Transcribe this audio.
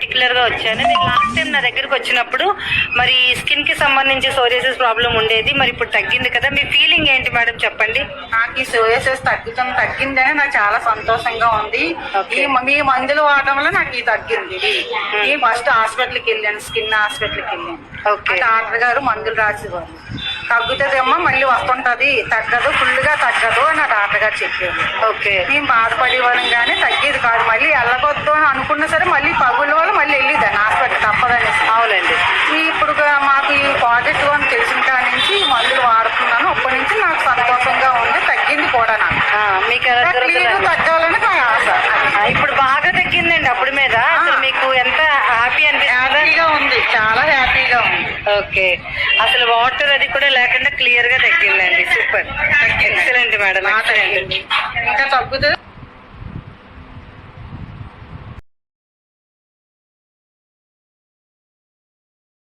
Particular గా వచ్చాను. మీరు లాస్ట్ టైం నా దగ్గరకు వచ్చినప్పుడు మరి స్కిన్ కి సంబంధించి సోరియాసిస్ ప్రాబ్లం ఉండేది, మరి ఇప్పుడు తగ్గింది కదా, మీ ఫీలింగ్ ఏంటి మేడం చెప్పండి. నాకు ఈ సోరియాసిస్ తగ్గిందని నాకు చాలా సంతోషంగా ఉంది. మీ మందులు వాడడం వల్ల నాకు ఇది తగ్గింది. ఈ ఫస్ట్ హాస్పిటల్కి వెళ్ళాను, స్కిన్ హాస్పిటల్కి వెళ్ళాను. డాక్టర్ గారు మందులు రాసేవారు. తగ్గుతుందేమో మళ్ళీ వస్తుంటది, తగ్గదు, ఫుల్ గా తగ్గదు అని నా డాక్టర్ గారు చెప్పారు. మేము బాధపడేవాళ్ళం కానీ తగ్గేది కాదు. మళ్ళీ వెళ్ళగొద్దు అని అనుకున్నా సరే మళ్ళీ పగుల వల్ల మళ్ళీ వెళ్ళేదాన్ని హాస్పిటల్ తప్పదనేసి. అవునండి. ఇప్పుడు మాకు ఈ పాజిటివ్ అని తెలిసిన కాడి నుంచి ఈ మందులు వాడుతున్నాను. అప్పటి నుంచి నాకు సంతోషంగా ఉంది, తగ్గింది కూడా. నాకు మీకు తగ్గాలని నా ఆశ. ఇప్పుడు బాగా తగ్గిందండి అప్పుడు మీద. మీకు ఎంత హ్యాపీ హ్యాపీగా ఉంది, చాలా హ్యాపీగా ఉంది. ఓకే, అసలు వాటర్ అది కూడా లేకుండా క్లియర్ గా తగ్గిందండి. Super, excellent madam, excellent. ఇంకా తగ్గుతుంది,